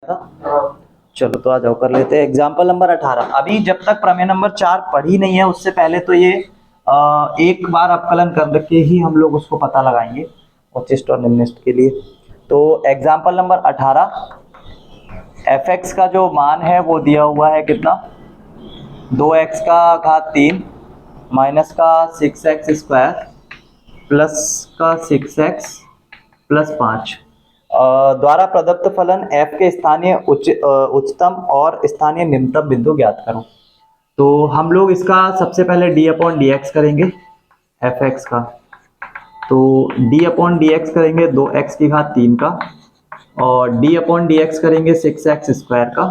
चलो तो आ जाओ कर लेते हैं एग्जाम्पल नंबर 18। अभी जब तक प्रमेय नंबर 4 पढ़ी नहीं है उससे पहले तो ये एक बार अवकलन कर के ही हम लोग उसको पता लगाएंगे उच्चिष्ट और निम्निष्ट के लिए। तो एग्जाम्पल नंबर 18, एफ एक्स का जो मान है वो दिया हुआ है कितना, 2x का घात 3 माइनस का 6x स्क्वायर प्लस का 6x प्लस 5 द्वारा प्रदत्त फलन f के स्थानीय उच्चतम और स्थानीय निम्नतम बिंदु ज्ञात करो। तो हम लोग इसका सबसे पहले d अपॉन डी एक्स करेंगे एफ एक्स का। तो d अपॉन डी एक्स करेंगे 2x की घात 3 का, और d अपॉन डी एक्स करेंगे 6x स्क्वायर का,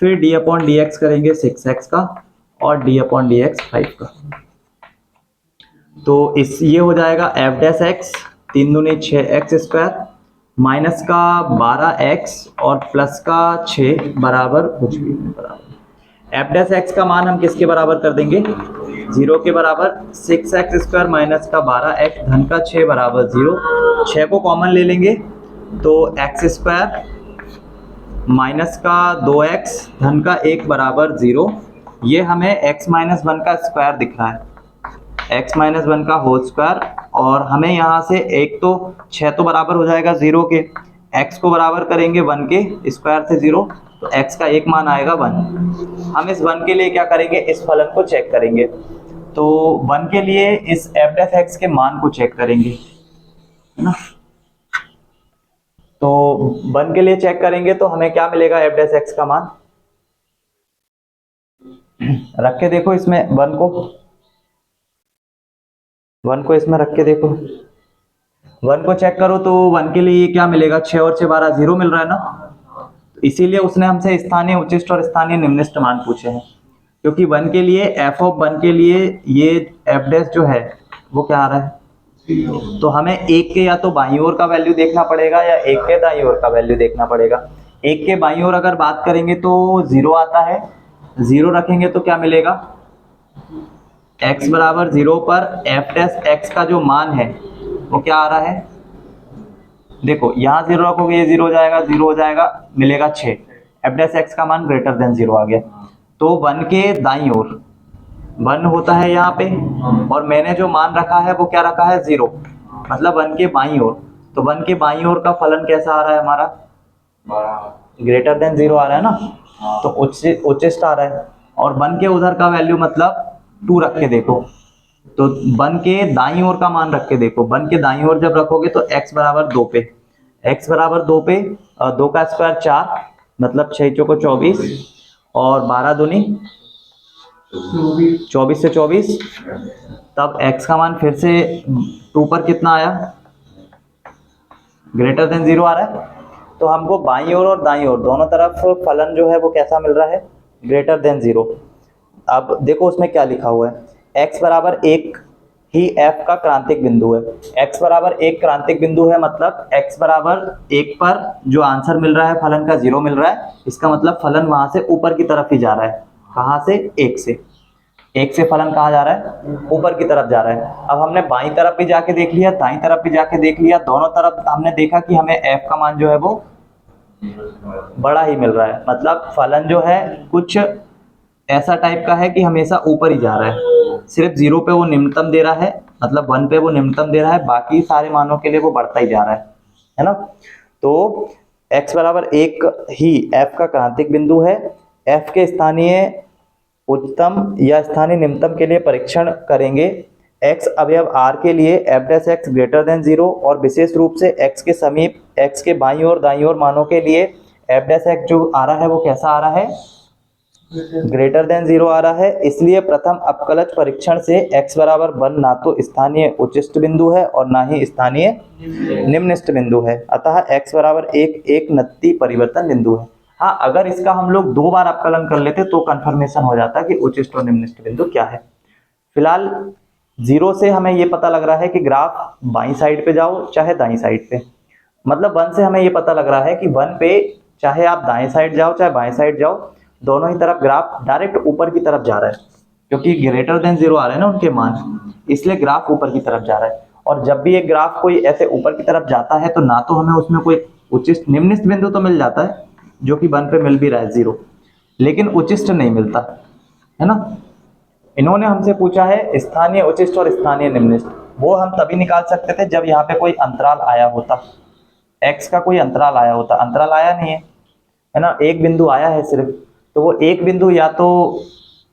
फिर d अपॉन डी एक्स करेंगे 6x का, और d अपॉन डी एक्स 5 का। तो इस ये हो जाएगा एफ डैश एक्स 3 दूनी 6x स्क्वायर माइनस का 12x और प्लस का 6 बराबर कुछ भी नहीं बराबर। एफ डैश एक्स का मान हम किसके बराबर कर देंगे, 0 के बराबर। 6x स्क्वायर माइनस का 12x धन का 6 बराबर 0। 6 को कॉमन ले लेंगे तो x स्क्वायर माइनस का 2x धन का 1 बराबर 0। ये हमें x माइनस 1 का स्क्वायर दिख रहा है, x माइनस 1 का होल स्क्वायर। और हमें यहाँ से एक तो 6 तो बराबर हो जाएगा 0 के, x को बराबर करेंगे 1 के स्क्वायर से 0, तो x का एक मान आएगा 1। हम इस 1 के लिए क्या करेंगे, इस फलन को चेक करेंगे। तो 1 के लिए इस एफ डैश एक्स के मान को चेक करेंगे, है ना। तो 1 के लिए चेक करेंगे तो हमें क्या मिलेगा, एफ डैश एक्स का मान रख के देखो इसमें 1 को इसमें रख के देखो, 1 को चेक करो तो 1 के लिए क्या मिलेगा, 6 और 6 12 0 मिल रहा है ना। इसीलिए उसने हमसे स्थानीय उच्चिष्ट और स्थानीय निम्निष्ट मान पूछे हैं, क्योंकि 1 के लिए एफ ऑफ 1 के लिए ये एफ डैश जो है वो क्या आ रहा है। तो हमें एक के या तो बाईं ओर का वैल्यू देखना पड़ेगा या एक के दाईं ओर का वैल्यू देखना पड़ेगा। एक के बाईं ओर अगर बात करेंगे तो 0 आता है, 0 रखेंगे तो क्या मिलेगा, x बराबर 0 पर एफ डैश एक्स का जो मान है वो क्या आ रहा है, देखो यहाँ 0 रखोगे ये 0 हो जाएगा, 0 हो जाएगा, मिलेगा 6। एफ डैश एक्स का मान ग्रेटर देन 0 आ गया। तो 1 के दाईं ओर 1 होता है यहाँ पे, और मैंने जो मान रखा है वो क्या रखा है, 0, मतलब 1 के बाईं ओर। तो 1 के बाईं ओर का फलन कैसा आ रहा है हमारा, ग्रेटर देन 0 आ रहा है ना, तो उच्चिष्ट आ रहा है। और 1 के उधर का वैल्यू मतलब 2 रख के देखो, तो 1 के दाईं ओर का मान रख के देखो। 1 के दाईं ओर जब रखोगे तो x बराबर 2 पे, x बराबर 2 पे 2 का स्क्वायर 4 मतलब 6 चौको 24 और 12 दूनी 24 से 24, तब x का मान फिर से 2 पर कितना आया, ग्रेटर देन 0 आ रहा है। तो हमको बाईं ओर और दाईं ओर दोनों तरफ फलन जो है वो कैसा मिल रहा है, ग्रेटर देन 0। अब देखो उसमें क्या लिखा हुआ है, x बराबर 1 ही f का क्रांतिक बिंदु है। x बराबर 1 क्रांतिक बिंदु है, मतलब x बराबर 1 पर जो आंसर मिल रहा है फलन का 0 मिल रहा है, इसका मतलब फलन वहां से ऊपर की तरफ ही जा रहा है। कहां से, 1 से। 1 से फलन कहाँ जा रहा है, ऊपर की तरफ जा रहा है। अब हमने बाईं तरफ भी जाके देख लिया, दाईं तरफ भी जाके देख लिया, दोनों तरफ हमने देखा कि हमें f का मान जो है वो बड़ा ही मिल रहा है, मतलब फलन जो है कुछ ऐसा टाइप का है कि हमेशा ऊपर ही जा रहा है। सिर्फ 0 पे वो निम्नतम दे रहा है, मतलब 1 पे वो निम्नतम दे रहा है, बाकी सारे मानों के लिए वो बढ़ता ही जा रहा है ना। तो x बराबर 1 ही f का क्रांतिक बिंदु है। f के स्थानीय उच्चतम या स्थानीय निम्नतम के लिए परीक्षण करेंगे। x अवयव r के लिए f dash x greater than 0 और विशेष रूप से x के समीप x के बाईं ओर दाईं ओर मानों के लिए f डैश x जो आ रहा है वो कैसा आ रहा है, ग्रेटर देन 0 आ रहा है। इसलिए प्रथम अपकलज परीक्षण से x बराबर 1 ना तो स्थानीय उच्चिष्ट बिंदु है और ना ही स्थानीय निम्निष्ट बिंदु है, अतः x बराबर 1 एक नत्ती परिवर्तन बिंदु है। हाँ, अगर इसका हम लोग 2 बार अपकलन कर लेते तो कंफर्मेशन हो जाता कि उच्चिष्ट और निम्निष्ट बिंदु क्या है। फिलहाल 0 से हमें ये पता लग रहा है कि ग्राफ बाईं साइड पे जाओ चाहे दाईं साइड पे, मतलब 1 से हमें ये पता लग रहा है कि 1 पे चाहे आप दाएं साइड जाओ चाहे बाएं साइड जाओ, दोनों ही तरफ ग्राफ डायरेक्ट ऊपर की तरफ जा रहा है, क्योंकि ग्रेटर देन 0 आ रहे हैं ना उनके मान, इसलिए ग्राफ ऊपर की तरफ जा रहा है। और जब भी एक ग्राफ कोई ऐसे ऊपर की तरफ जाता है तो ना तो हमें उसमें कोई उच्चिष्ट निम्निष्ट बिंदु तो मिल जाता है, जो कि 1 पे मिल भी रहा है 0, लेकिन उच्चिष्ट नहीं मिलता है ना। इन्होंने हमसे पूछा है स्थानीय उच्चिष्ट और स्थानीय निम्निष्ट। वो हम तभी निकाल सकते थे जब यहाँ पे कोई अंतराल आया होता, x का कोई अंतराल आया होता। अंतराल आया नहीं है ना, एक बिंदु आया है सिर्फ। तो वो एक बिंदु या तो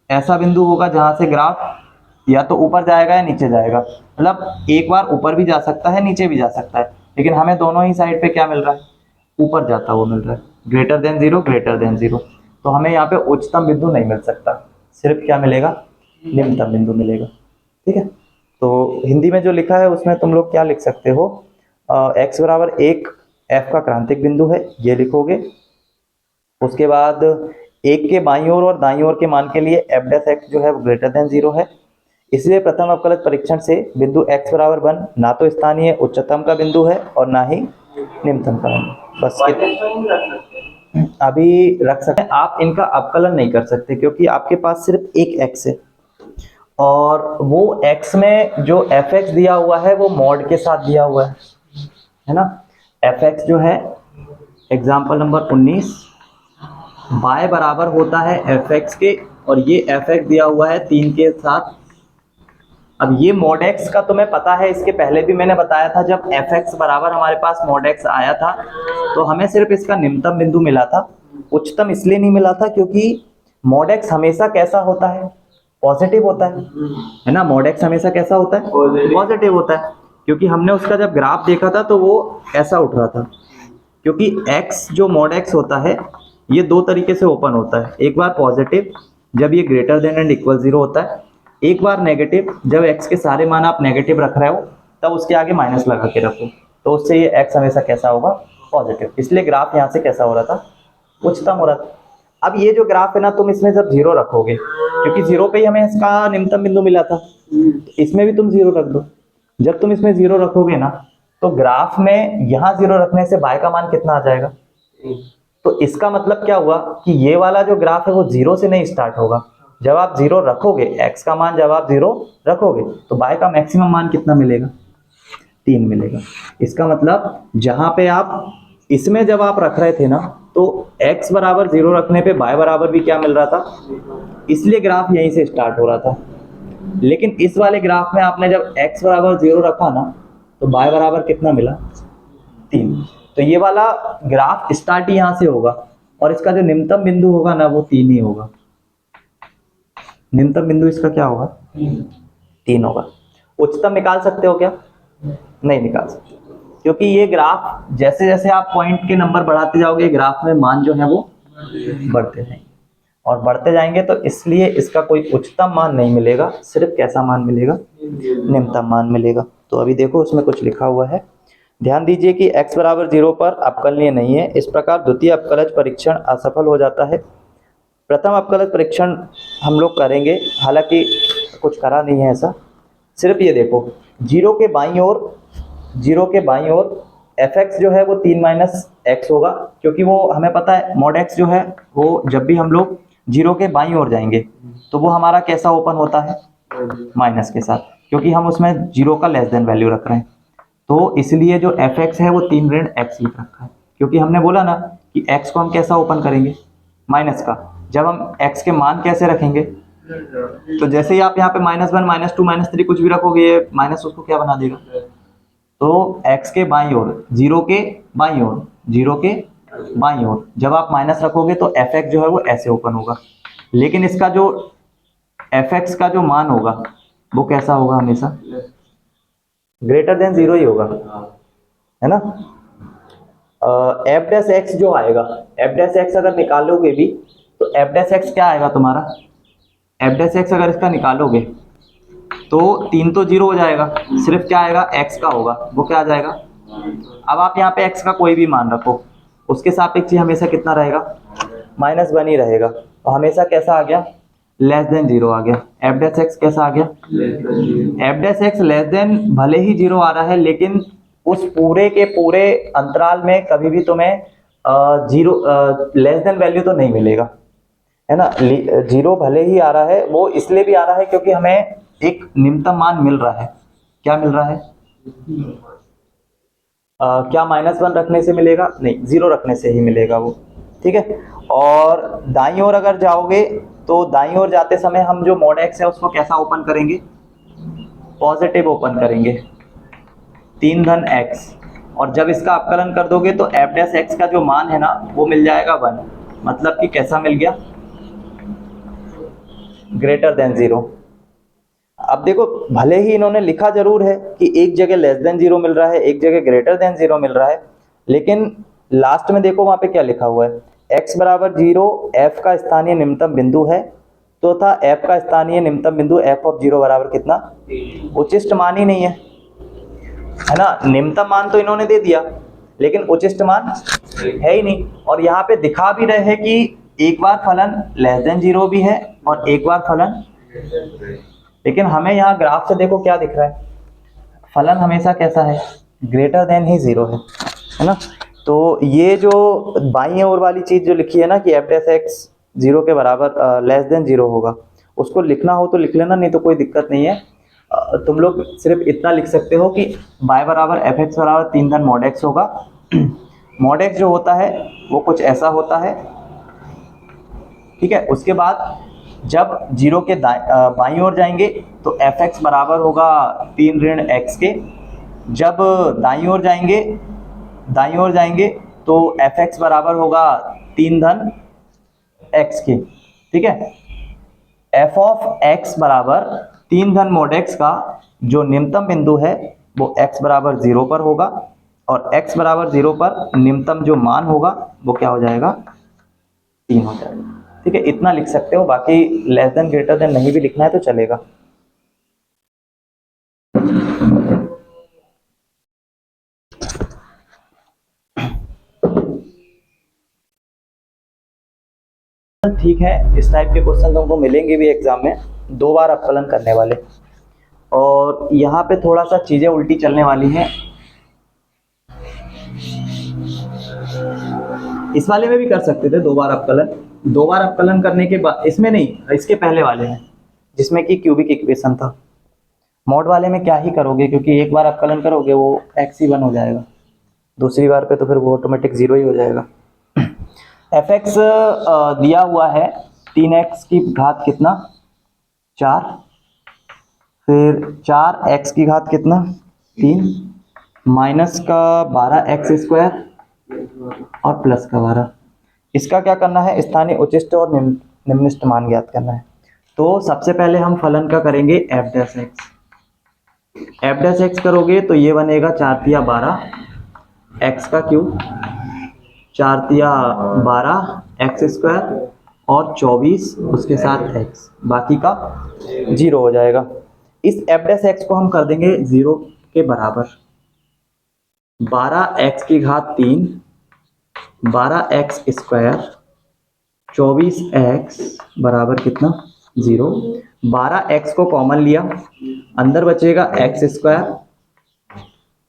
ऐसा बिंदु होगा जहां से ग्राफ या तो ऊपर जाएगा या नीचे जाएगा, मतलब एक बार ऊपर भी जा सकता है नीचे भी जा सकता है, लेकिन हमें दोनों ही साइड पे क्या मिल रहा है, ऊपर जाता हुआ मिल रहा है, ग्रेटर देन 0 ग्रेटर देन 0। तो हमें यहाँ पे उच्चतम बिंदु नहीं मिल सकता, सिर्फ क्या मिलेगा, निम्नतम बिंदु मिलेगा। ठीक है, तो हिंदी में जो लिखा है उसमें तुम लोग क्या लिख सकते हो, x बराबर 1 f का क्रांतिक बिंदु है, ये लिखोगे। उसके बाद एक के बाईं ओर और दाईं ओर के मान के लिए f डैश x जो है वो ग्रेटर देन 0 है, इसलिए प्रथम अवकलज परीक्षण से बिंदु x बराबर 1 ना तो स्थानीय उच्चतम का बिंदु है और ना ही निम्नतम का बिंदु। बस अभी रख सकते हैं, आप इनका अवकलन नहीं कर सकते क्योंकि आपके पास सिर्फ एक x है, और वो x में जो fx दिया हुआ है वो मॉड के साथ दिया हुआ है ना। fx जो है एग्जाम्पल नंबर 19 y बराबर होता है fx के, और ये fx दिया हुआ है 3 के साथ। अब ये मॉड x का तुम्हें पता है, इसके पहले भी मैंने बताया था, जब fx बराबर हमारे पास मॉड x आया था तो हमें सिर्फ इसका निम्नतम बिंदु मिला था, उच्चतम इसलिए नहीं मिला था क्योंकि मॉड x हमेशा कैसा होता है, पॉजिटिव होता है ना। मॉड x हमेशा कैसा होता है, पॉजिटिव होता है, क्योंकि हमने उसका जब ग्राफ देखा था तो वो ऐसा उठ रहा था, क्योंकि x जो मॉड x होता है ये दो तरीके से ओपन होता है, एक बार पॉजिटिव जब ये ग्रेटर देन एंड इक्वल 0 होता है, एक बार नेगेटिव जब x के सारे मान आप नेगेटिव रख रहे हो तब उसके आगे माइनस लगा के रखो, तो उससे ये x हमेशा कैसा होगा, पॉजिटिव। इसलिए ग्राफ यहाँ से कैसा हो रहा था, उच्चतम हो रहा था। अब ये जो ग्राफ है ना, तुम इसमें जब 0 रखोगे, क्योंकि 0 पे ही हमें इसका निम्नतम बिंदु मिला था, इसमें भी तुम 0 रख दो। जब तुम इसमें 0 रखोगे ना तो ग्राफ में यहाँ 0 रखने से y का मान कितना आ जाएगा, तो इसका मतलब क्या हुआ कि ये वाला जो ग्राफ है वो 0 से नहीं स्टार्ट होगा। जब आप 0 रखोगे, x का मान जब आप 0 रखोगे तो y का मैक्सिमम मान कितना मिलेगा, 3 मिलेगा। इसका मतलब जहां पे आप इसमें जब आप रख रहे थे ना तो x बराबर 0 रखने पे y बराबर भी क्या मिल रहा था, इसलिए ग्राफ यहीं से स्टार्ट हो रहा था। लेकिन इस वाले ग्राफ में आपने जब x बराबर 0 रखा ना तो y बराबर कितना मिला, 3। तो ये वाला ग्राफ स्टार्ट ही यहां से होगा, और इसका जो निम्नतम बिंदु होगा ना वो 3 ही होगा। निम्नतम बिंदु इसका क्या होगा, 3 होगा। उच्चतम निकाल सकते हो क्या, नहीं निकाल सकते, क्योंकि ये ग्राफ जैसे जैसे आप पॉइंट के नंबर बढ़ाते जाओगे ग्राफ में मान जो है वो बढ़ते जाएंगे, और बढ़ते जाएंगे तो इसलिए इसका कोई उच्चतम मान नहीं मिलेगा, सिर्फ कैसा मान मिलेगा, निम्नतम मान मिलेगा। तो अभी देखो उसमें कुछ लिखा हुआ है, ध्यान दीजिए कि x बराबर 0 पर अवकलनीय नहीं है, इस प्रकार द्वितीय अवकलज परीक्षण असफल हो जाता है। प्रथम अवकलज परीक्षण हम लोग करेंगे, हालांकि कुछ करा नहीं है ऐसा, सिर्फ ये देखो 0 के बाईं ओर fx जो है वो 3 माइनस एक्स होगा, क्योंकि वो हमें पता है मॉड x जो है वो जब भी हम लोग 0 के बाईं ओर जाएंगे तो वो हमारा कैसा ओपन होता है, माइनस के साथ, क्योंकि हम उसमें 0 का लेस देन वैल्यू रख रहे हैं। तो इसलिए जो fx है वो 3 ऋण x लिख रखा है, क्योंकि हमने बोला ना कि x को हम कैसा ओपन करेंगे, माइनस का। जब हम x के मान कैसे रखेंगे, तो जैसे ही आप यहाँ पे -1 -2 -3 कुछ भी रखोगे माइनस उसको क्या बना देगा, तो x के बाईं ओर 0 के बाईं ओर जब आप माइनस रखोगे तो fx जो है वो ऐसे ओपन होगा, लेकिन इसका जो fx का जो मान होगा वो कैसा होगा, हमेशा ग्रेटर देन 0 ही होगा, है ना। f डैश x जो आएगा, f डैश x अगर निकालोगे भी तो f डैश x क्या आएगा तुम्हारा, f डैश x अगर इसका निकालोगे तो 3 तो 0 हो जाएगा, सिर्फ क्या आएगा, x का होगा, वो क्या आ जाएगा। अब आप यहाँ पे x का कोई भी मान रखो, उसके सापेक्ष हमेशा कितना रहेगा, -1 ही रहेगा, तो हमेशा कैसा आ गया, लेस देन 0 आ गया। f डैश x कैसा आ गया, f dash x less than भले ही 0 आ रहा है, लेकिन उस पूरे के पूरे अंतराल में कभी भी तुम्हें 0 लेस देन वैल्यू तो नहीं मिलेगा, है ना। 0 भले ही आ रहा है, वो इसलिए भी आ रहा है क्योंकि हमें एक निम्नतम मान मिल रहा है, क्या मिल रहा है, क्या -1 रखने से मिलेगा, नहीं 0 रखने से ही मिलेगा वो। ठीक है। और दाईं ओर अगर जाओगे तो दाईं ओर जाते समय हम जो mod x है उसको कैसा ओपन करेंगे, पॉजिटिव ओपन करेंगे, 3 धन x। और जब इसका अपकलन कर दोगे तो f डैश x का जो मान है ना वो मिल जाएगा 1, मतलब कि कैसा मिल गया, ग्रेटर देन 0। अब देखो भले ही इन्होंने लिखा जरूर है कि एक जगह लेस देन 0 मिल रहा है, एक जगह ग्रेटर देन 0 मिल रहा है, लेकिन लास्ट में देखो वहां पे क्या लिखा हुआ है, x बराबर 0 f का स्थानीय निम्नतम बिंदु है, तो था f का स्थानीय निम्नतम बिंदु f ऑफ 0 बराबर कितना, उचिष्ट मान ही नहीं है ना। निम्नतम मान तो इन्होंने दे दिया लेकिन उचिष्ट मान है ही नहीं। और यहाँ पे दिखा भी रहे हैं कि एक बार फलन लेस देन 0 भी है और एक बार फलन, लेकिन हमें यहाँ ग्राफ से देखो क्या दिख रहा है, फलन हमेशा कैसा है, ग्रेटर देन ही 0 है ना। तो ये जो बाईं ओर वाली चीज जो लिखी है ना कि एफ डैश एक्स 0 के बराबर लेस देन 0 होगा, उसको लिखना हो तो लिख लेना, नहीं तो कोई दिक्कत नहीं है। तुम लोग सिर्फ इतना लिख सकते हो कि y बराबर एफ एक्स बराबर 3 धन mod x होगा। mod x जो होता है वो कुछ ऐसा होता है, ठीक है। उसके बाद जब 0 के बाईं ओर जाएंगे तो एफ एक्स बराबर होगा 3 ऋण x के, जब दाईं ओर जाएंगे तो एफ एक्स बराबर होगा 3 धन x के, ठीक है। एफ ऑफ x बराबर 3 धन mod x का जो निम्नतम बिंदु है वो x बराबर 0 पर होगा, और x बराबर 0 पर निम्नतम जो मान होगा वो क्या हो जाएगा, 3 हो जाएगा, ठीक है। इतना लिख सकते हो, बाकी लेस देन ग्रेटर देन नहीं भी लिखना है तो चलेगा। ठीक है, इस टाइप के क्वेश्चन तुमको मिलेंगे भी एग्जाम में, 2 बार अपकलन करने वाले। और यहाँ पे थोड़ा सा चीजें उल्टी चलने वाली हैं, इस वाले में भी कर सकते थे 2 बार अपकलन। 2 बार अपकलन करने के बाद, इसमें नहीं, इसके पहले वाले में जिसमें कि क्यूबिक इक्वेशन था। मॉड वाले में क्या ही करोगे, क्योंकि एक बार अपकलन करोगे वो x ही 1 हो जाएगा, दूसरी बार पे तो फिर वो ऑटोमेटिक 0 ही हो जाएगा। एफ एक्स दिया हुआ है 3x की घात कितना, 4, फिर 4x की घात कितना, 3, माइनस का 12x स्क्वायर और प्लस का 12। इसका क्या करना है, स्थानीय उचिष्ट और निम्नलिखित मान ज्ञात करना है। तो सबसे पहले हम फलन का करेंगे F dash x. F dash x करोगे तो ये बनेगा 4 तिया 12 x का क्यूब, 4 तिया 12 एक्स स्क्वायर और 24 उसके साथ x, बाकी का 0 हो जाएगा। इस एफ डैश एक्स को हम कर देंगे 0 के बराबर, 12x की घात 3, 12x स्क्वायर, 24x बराबर कितना, 0। 12x को कॉमन लिया, अंदर बचेगा x स्क्वायर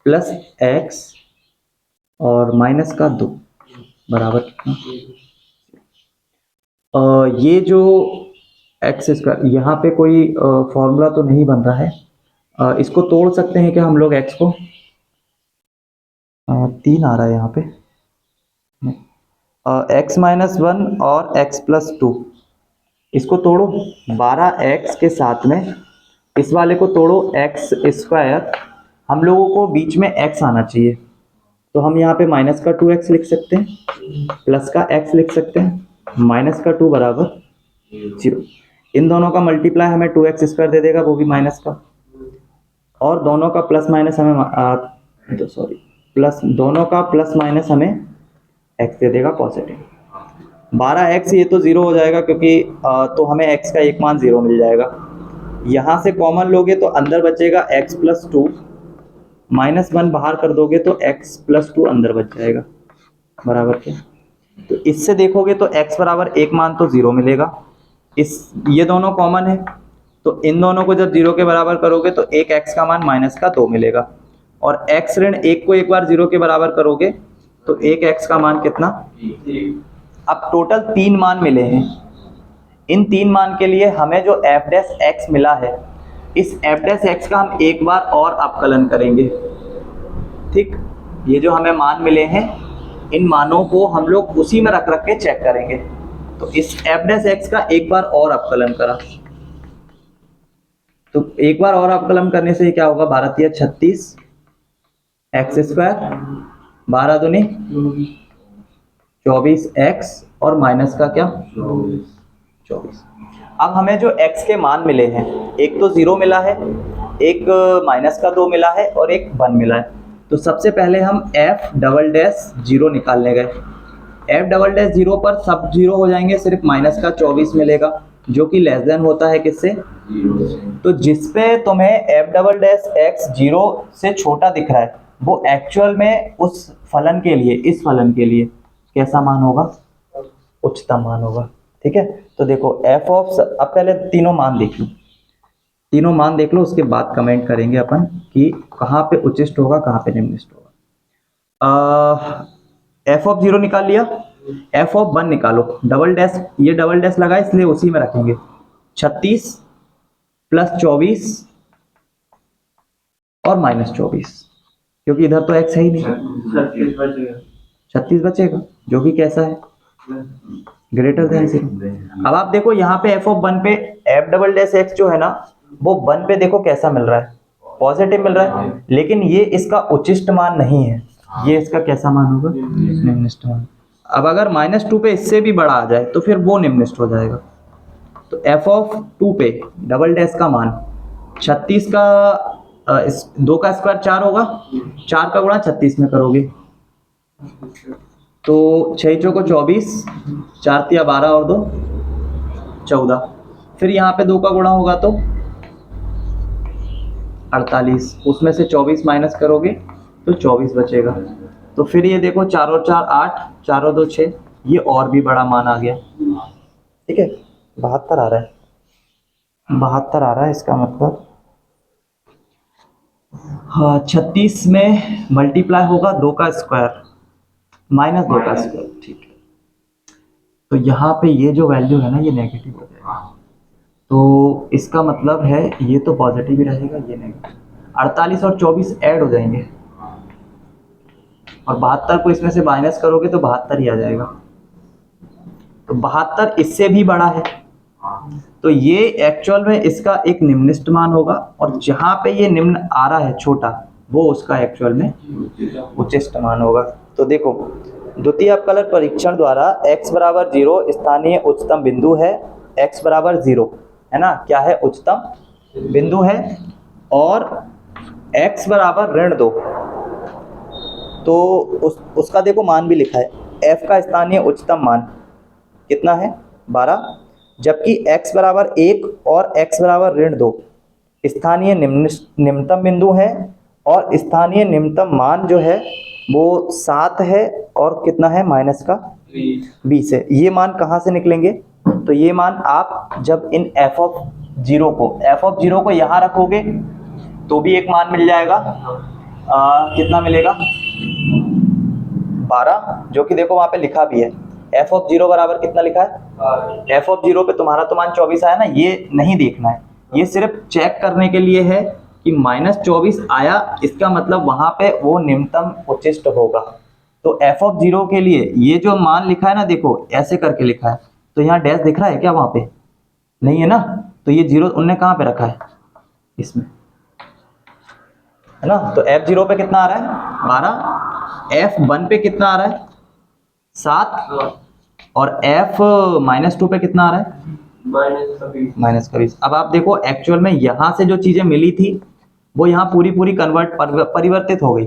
प्लस x और माइनस का 2 बराबर कितना, ये जो x स्क्वायर, यहाँ पे कोई फॉर्मूला तो नहीं बन रहा है, इसको तोड़ सकते हैं क्या हम लोग, x को 3 आ रहा है यहाँ पे, x माइनस 1 और x प्लस 2, इसको तोड़ो 12x के साथ में इस वाले को तोड़ो x स्क्वायर, हम लोगों को बीच में x आना चाहिए, तो हम यहाँ पे माइनस का 2x लिख सकते हैं, प्लस का x लिख सकते हैं, माइनस का 2 बराबर 0। इन दोनों का मल्टीप्लाई हमें 2x स्क्वायर दे देगा, वो भी माइनस का, और दोनों का प्लस माइनस हमें प्लस, दोनों का प्लस माइनस हमें x दे देगा पॉजिटिव। 12x ये तो 0 हो जाएगा क्योंकि तो हमें x का एक मान 0 मिल जाएगा। यहाँ से कॉमन लोगे तो अंदर बचेगा x प्लस 2, माइनस 1 बाहर कर दोगे तो x प्लस 2 अंदर बच जाएगा, बराबर क्या। तो इससे देखोगे तो x बराबर एक मान तो 0 मिलेगा, ये दोनों कॉमन है तो इन दोनों को जब 0 के बराबर करोगे तो एक x का मान माइनस का 2 मिलेगा, और x ऋण 1 को एक बार 0 के बराबर करोगे तो एक x का मान कितना। अब टोटल 3 मान मिले हैं, इन 3 मान के लिए हमें जो एफ डैश एक्स मिला है, इस एफ डैश एक्स का हम एक बार और अपकलन करेंगे, ठीक। ये जो हमें मान मिले हैं इन मानों को हम लोग उसी में रख रख के चेक करेंगे। तो इस एफ डैश एक्स का एक बार और अवकलन करा, तो एक बार और अवकलन करने से क्या होगा, 12 तिया 36 एक्स स्क्वायर, 12 दूनी 24 एक्स और माइनस का क्या 24। अब हमें जो x के मान मिले हैं, एक तो 0 मिला है, एक माइनस का 2 मिला है और एक 1 मिला है। तो सबसे पहले हम f डबल डैश 0 निकालने गए। f डबल डैश 0 पर सब 0 हो जाएंगे, सिर्फ माइनस का 24 मिलेगा जो कि लेस देन होता है किससे, तो जिस पे तुम्हें f डबल डैश x 0 से छोटा दिख रहा है वो एक्चुअल में उस फलन के लिए, इस फलन के लिए कैसा मान होगा, उच्चतम मान होगा। ठीक है, तो देखो f ऑफ, अब पहले तीनों मान देख लो, तीनों मान देख लो, उसके बाद कमेंट करेंगे अपन कि कहाँ पे उच्चिष्ट होगा कहाँ पे निम्निष्ट होगा। f ऑफ 0 निकाल लिया, f ऑफ 1 निकालो, डबल डैश, ये डबल डैश लगा इसलिए उसी में रखेंगे, 36 प्लस 24 और माइनस 24, क्योंकि इधर तो x है ही नहीं, 36 बचेगा जो कि कैसा है, ग्रेटर देन 0। अब आप देखो यहाँ पे f ऑफ 1 पे f डबल डैश x जो है ना वो 1 पे देखो कैसा मिल रहा है, पॉजिटिव मिल रहा है, लेकिन ये इसका उच्चिष्ट मान नहीं है, ये इसका कैसा मान होगा, निम्निष्ट मान। अब अगर -2 पे इससे भी बड़ा आ जाए तो फिर वो निम्निष्ट हो जाएगा। तो f ऑफ 2 पे डबल डैश का मान 36 का इस 2 का स्क्वायर 4 होगा, 4 का गुणा 36 में करोगे तो 6 चौको 24, 4 तिया 12 और 2 14, फिर यहाँ पे 2 का गुणा होगा तो 48, उसमें से 24 माइनस करोगे तो 24 बचेगा। तो फिर ये देखो 4 और 4 8, 4 और 2 6, ये और भी बड़ा मान आ गया। ठीक है, 72 आ रहा है, 72 आ रहा है, इसका मतलब हाँ 36 में मल्टीप्लाई होगा 2 का स्क्वायर माइनस 2 का स्क्वायर। ठीक है, तो यहाँ पे ये जो वैल्यू है ना ये नेगेटिव हो जाएगा, तो इसका मतलब है ये तो पॉजिटिव ही रहेगा, ये नेगेटिव। 48 और 24 ऐड हो जाएंगे और 72 को इसमें से माइनस करोगे तो 72 ही आ जाएगा। तो 72 इससे भी बड़ा है, तो ये एक्चुअल में इसका एक निम्निष्ट मान होगा, और जहां पे ये निम्न आ रहा है छोटा वो उसका एक्चुअल में उच्चिष्ट मान होगा। तो देखो द्वितीय अवकलन परीक्षण द्वारा x बराबर 0 स्थानीय उच्चतम बिंदु है, x बराबर 0 है ना, क्या है, उच्चतम बिंदु है, और x बराबर -2, तो उसका देखो मान भी लिखा है, f का स्थानीय उच्चतम मान कितना है 12, जबकि x बराबर 1 और x बराबर -2 स्थानीय निम्नतम बिंदु है, और स्थानीय निम्नतम मान जो है वो 7 है और कितना है माइनस का 20 है। ये मान कहाँ से निकलेंगे, तो ये मान आप जब इन f ऑफ 0 को यहाँ रखोगे तो भी एक मान मिल जाएगा, कितना मिलेगा 12, जो कि देखो वहाँ पे लिखा भी है f ऑफ 0 बराबर कितना लिखा है, f ऑफ 0 पे तुम्हारा तो मान 24 आया ना, ये नहीं देखना है, ये सिर्फ चेक करने के लिए है कि -24 आया, इसका मतलब वहां पे वो निम्नतम उच्चिष्ट होगा। तो f ऑफ 0 के लिए ये जो मान लिखा है ना, देखो ऐसे करके लिखा है, तो यहाँ डैश दिख रहा है क्या, वहां पे नहीं है ना, तो ये 0 उनने कहाँ पे रखा है, इसमें है ना। तो f0 पे कितना आ रहा है 12, f1 पे कितना आ रहा है 7, और f-2 पे कितना आ रहा है -20। अब आप देखो एक्चुअल में यहाँ से जो चीजें मिली थी वो यहाँ पूरी परिवर्तित हो गई।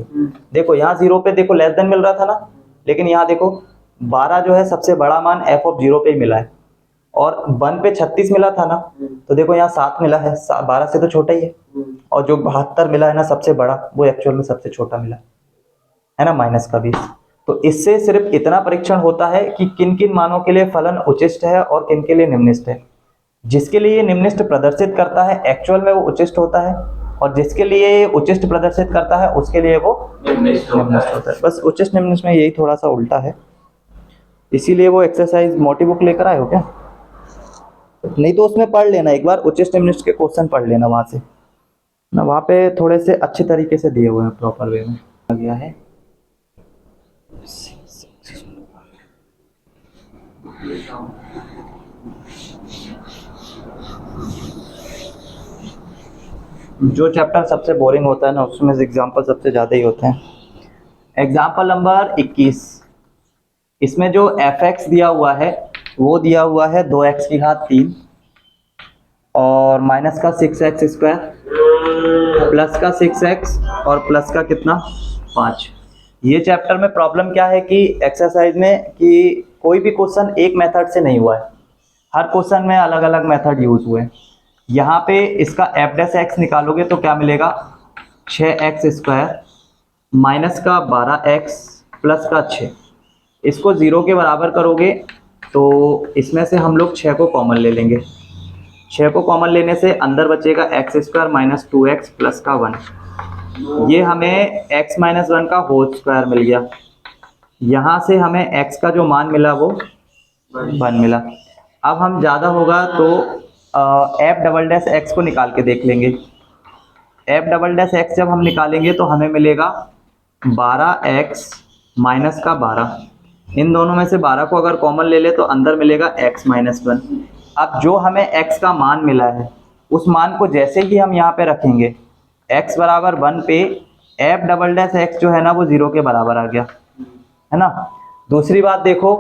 देखो यहाँ 0 पे देखो लेस देन मिल रहा था ना, लेकिन यहाँ देखो 12 जो है सबसे बड़ा मान f ऑफ 0 पे ही मिला है, और 1 पे 36 मिला था ना, तो देखो यहाँ 7 मिला है, 12 से तो छोटा ही है, और जो 72 मिला है ना सबसे बड़ा, वो एक्चुअल में सबसे छोटा मिला है ना, -20। तो इससे सिर्फ इतना परीक्षण होता है कि किन किन मानों के लिए फलन उच्चिष्ट है और किन के लिए निम्निष्ट है। जिसके लिए निम्निष्ट प्रदर्शित करता है एक्चुअल में वो उच्चिष्ट होता है, और जिसके लिए उच्चिष्ट प्रदर्शित करता है उसके लिए वो निम्निष्ट होता है। बस उच्चिष्ट निम्निष्ट में यही थोड़ा सा उल्टा है, इसीलिए वो एक्सरसाइज मोटी बुक लेकर आए हो क्या, नहीं तो उसमें पढ़ लेना एक बार, उच्चिष्ट निम्निष्ट के क्वेश्चन पढ़ लेना वहां से ना, वहां पे थोड़े से अच्छे तरीके से दिए हुए हैं, प्रॉपर वे में गया है। जो चैप्टर सबसे बोरिंग होता है ना उसमें एग्जाम्पल सबसे ज़्यादा ही होते हैं। एग्जाम्पल नंबर 21, इसमें जो एफ एक्स दिया हुआ है वो दिया हुआ है 2x की घात 3 और माइनस का 6x स्क्वायर प्लस का 6x और प्लस का कितना 5। ये चैप्टर में प्रॉब्लम क्या है कि एक्सरसाइज में कि कोई भी क्वेश्चन एक मेथड से नहीं हुआ है, हर क्वेश्चन में अलग अलग मेथड यूज हुए हैं। यहाँ पे इसका एफ डैश एक्स निकालोगे तो क्या मिलेगा 6x स्क्वायर माइनस का 12x प्लस का 6। इसको 0 के बराबर करोगे तो इसमें से हम लोग 6 को कॉमन ले लेंगे। 6 को कॉमन लेने से अंदर बचेगा x square minus 2x plus का 1। ये हमें x माइनस 1 का होल स्क्वायर मिल गया। यहाँ से हमें x का जो मान मिला वो 1 मिला। अब हम ज़्यादा होगा तो एफ डबल डैश एक्स को निकाल के देख लेंगे। एफ डबल डैश एक्स जब हम निकालेंगे तो हमें मिलेगा 12x माइनस का 12। इन दोनों में से 12 को अगर कॉमन ले ले तो अंदर मिलेगा x माइनस 1। अब जो हमें x का मान मिला है उस मान को जैसे ही हम यहाँ पे रखेंगे x बराबर 1 पे एफ डबल डैश एक्स जो है ना वो 0 के बराबर आ गया है ना। दूसरी बात देखो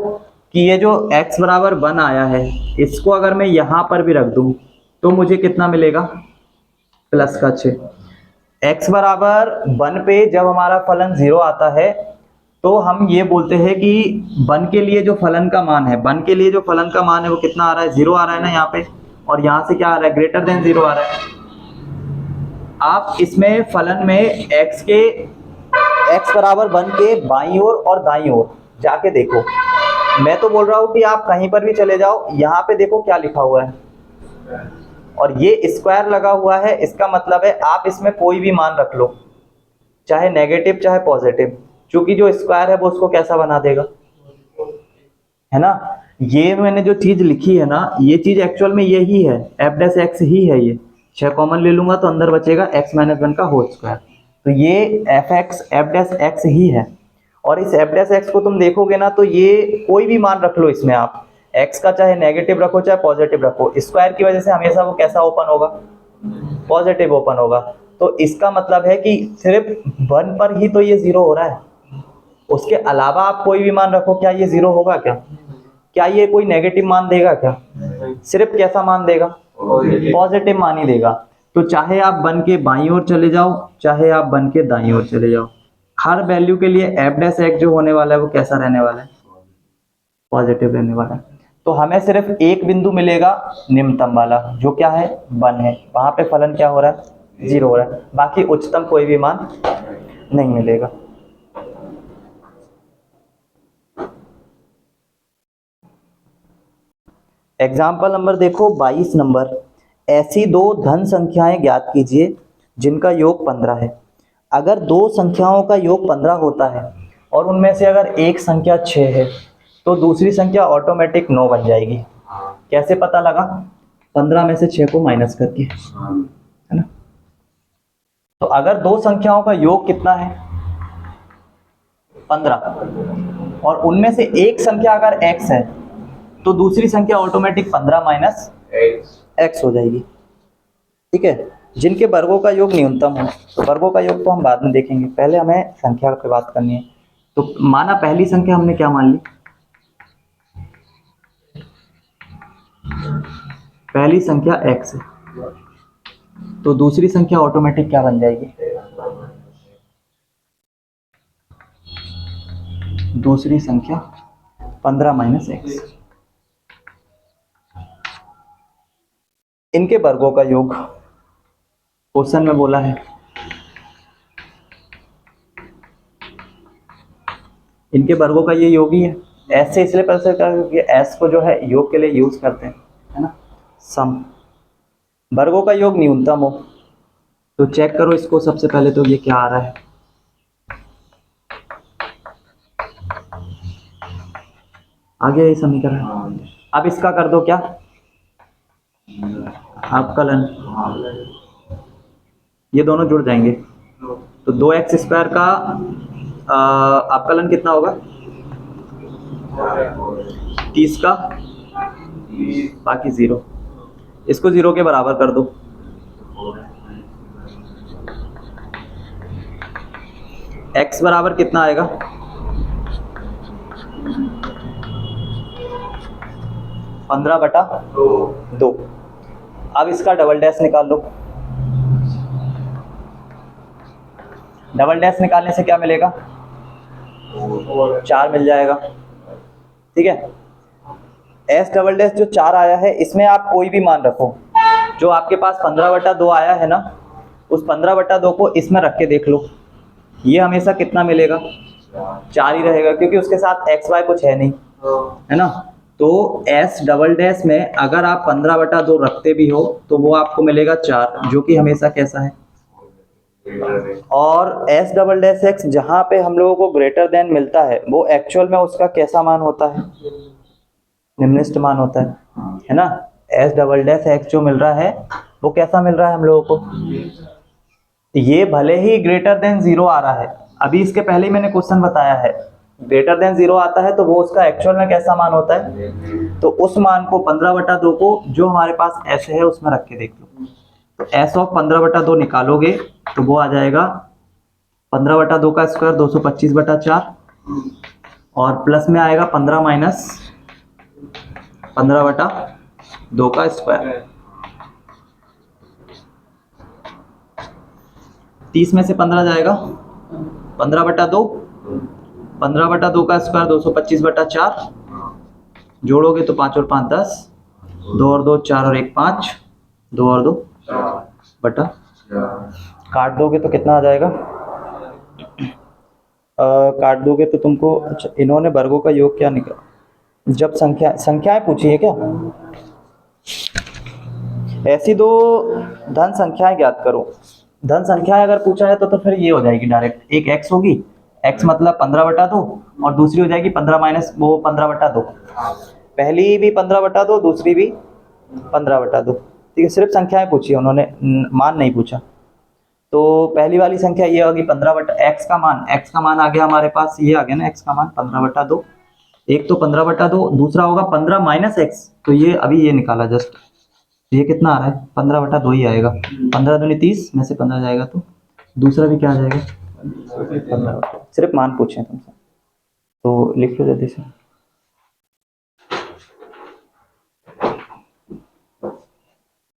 कि ये जो x बराबर 1 आया है इसको अगर मैं यहाँ पर भी रख दूँ तो मुझे कितना मिलेगा प्लस का 6। x बराबर 1 पे जब हमारा फलन 0 आता है तो हम ये बोलते हैं कि 1 के लिए जो फलन का मान है 1 के लिए जो फलन का मान है वो कितना आ रहा है 0 आ रहा है ना यहाँ पे, और यहाँ से क्या आ रहा है ग्रेटर देन 0 आ रहा है। आप इसमें फलन में x बराबर 1 के बाईं ओर और दाईं ओर जाके देखो। मैं तो बोल रहा हूँ कि आप कहीं पर भी चले जाओ, यहाँ पे देखो क्या लिखा हुआ है और ये स्क्वायर लगा हुआ है। इसका मतलब है आप इसमें कोई भी मान रख लो, चाहे नेगेटिव चाहे पॉजिटिव, क्योंकि जो स्क्वायर है वो उसको कैसा बना देगा, है ना। ये मैंने जो चीज लिखी है ना ये चीज एक्चुअल में यही है, एफ डैश एक्स ही है। ये 6 कॉमन ले लूंगा तो अंदर बचेगा x माइनस 1 का होल स्क्वायर। तो ये एफ डैश एक्स ही है। और इस एफ डैश एक्स को तुम देखोगे ना तो ये कोई भी मान रख लो इसमें, आप x का चाहे नेगेटिव रखो चाहे पॉजिटिव रखो, स्क्वायर की वजह से हमेशा वो कैसा ओपन होगा, पॉजिटिव ओपन होगा। तो इसका मतलब है कि सिर्फ 1 पर ही तो ये 0 हो रहा है, उसके अलावा आप कोई भी मान रखो क्या ये 0 होगा क्या ये कोई नेगेटिव मान देगा क्या, सिर्फ कैसा मान देगा पॉजिटिव मान ही देगा। तो चाहे आप 1 के बाईं ओर चले जाओ चाहे आप 1 के दाईं ओर चले जाओ, हर वैल्यू के लिए एफ डैश एक्स जो होने वाला है वो कैसा रहने वाला है, पॉजिटिव रहने वाला है। तो हमें सिर्फ एक बिंदु मिलेगा निम्नतम वाला जो क्या है 1 है, वहां पे फलन क्या हो रहा है 0 हो रहा है, बाकी उच्चतम कोई भी मान नहीं मिलेगा। एग्जाम्पल नंबर देखो 22 नंबर, ऐसी दो धन संख्याएं ज्ञात कीजिए जिनका योग 15 है। अगर दो संख्याओं का योग 15 होता है और उनमें से अगर एक संख्या 6 है तो दूसरी संख्या ऑटोमेटिक 9 बन जाएगी। कैसे पता लगा, 15 में से 6 को माइनस करके, है ना। तो अगर दो संख्याओं का योग कितना है 15 और उनमें से एक संख्या अगर x है तो दूसरी संख्या ऑटोमेटिक 15 माइनस x हो जाएगी। ठीक है, जिनके वर्गों का योग न्यूनतम हो, तो वर्गों का योग तो हम बाद में देखेंगे, पहले हमें संख्या पे बात करनी है। तो माना पहली संख्या हमने क्या मान ली, पहली संख्या x है, तो दूसरी संख्या ऑटोमेटिक क्या बन जाएगी, दूसरी संख्या 15 माइनस x। इनके वर्गों का योग क्वेश्चन में बोला है, इनके वर्गों का ये योग ही है। एस से इसलिए पता चलता है क्योंकि एस को जो है योग के लिए यूज करते हैं, है ना। सम वर्गों का योग न्यूनतम हो तो चेक करो इसको, सबसे पहले तो ये क्या आ रहा है, आगे ये समीकरण। अब इसका कर दो क्या अवकलन, ये दोनों जुड़ जाएंगे तो 2x स्क्वायर का अवकलन कितना होगा 30 का बाकी 0, इसको 0 के बराबर कर दो। x बराबर कितना आएगा? 15/2। अब इसका डबल डैश निकाल लो। डबल डैश निकालने से क्या मिलेगा? 4 मिल जाएगा। ठीक है, एस डबल डैश जो 4 आया है, इसमें आप कोई भी मान रखो। जो आपके पास 15/2 आया है ना, उस 15/2 को इसमें रख के देख लो। ये हमेशा कितना मिलेगा? 4 ही रहेगा, क्योंकि उसके साथ एक्स वाई कुछ है नहीं, है ना। तो एस डबल डैश में अगर आप 15/2 रखते भी हो तो वो आपको मिलेगा 4, जो कि हमेशा कैसा है? और एस डबल डैश एक्स जहाँ पे हम लोगों को ग्रेटर देन मिलता है, वो एक्चुअल में उसका कैसा मान होता है? निम्नलिखित मान होता है ना। एस डबल डैश एक्स जो मिल रहा है वो कैसा मिल रहा है हम लोगों को? ये भले ही ग्रेटर देन 0 आ रहा है, अभी इसके पहले ही मैंने क्वेश्चन बताया है, ग्रेटर देन 0 आता है तो वो उसका एक्चुअल में कैसा मान होता है? तो उस मान को 15/2 को जो हमारे पास एस है उसमें रख के देख लो। तो एस ऑफ 15/2 निकालोगे तो वो आ जाएगा 15/2 का स्क्वायर 225/4, और प्लस में आएगा 15 माइनस 15/2 का स्क्वायर। 30 में से 15 जाएगा, 15/2, 15/2 का स्क्वायर 225/4, जोड़ोगे तो 5 और 5 10, 2 और 2 4 और 1 5, 2 और 2 बटा, काट दोगे तो कितना आ जाएगा? काट दोगे तो तुमको, अच्छा इन्होंने वर्गों का योग क्या निकला? जब संख्याएं पूछी है क्या? ऐसी दो धन संख्याएं ज्ञात करो। धन संख्याएं अगर पूछा है तो फिर ये हो जाएगी डायरेक्ट, एक x होगी, x मतलब 15/2, और दूसरी हो जाएगी 15 माइनस वो 15/2। पहली भी 15/2, दूसरी भी 15/2। ठीक है, सिर्फ संख्याएं पूछी है उन्होंने, मान नहीं पूछा। तो पहली वाली संख्या ये होगी 15/x का मान आ गया हमारे पास, ये आ गया ना x का मान 15/2। एक तो 15/2, दूसरा होगा 15 माइनस x, तो ये अभी ये निकाला जस्ट, ये कितना आ रहा है? 15/2 ही आएगा। 15 दूनी 30 में से 15 जाएगा तो दूसरा भी क्या आ जाएगा? 15। सिर्फ मान पूछे तुमसे, तो लिख लो जल्दी से।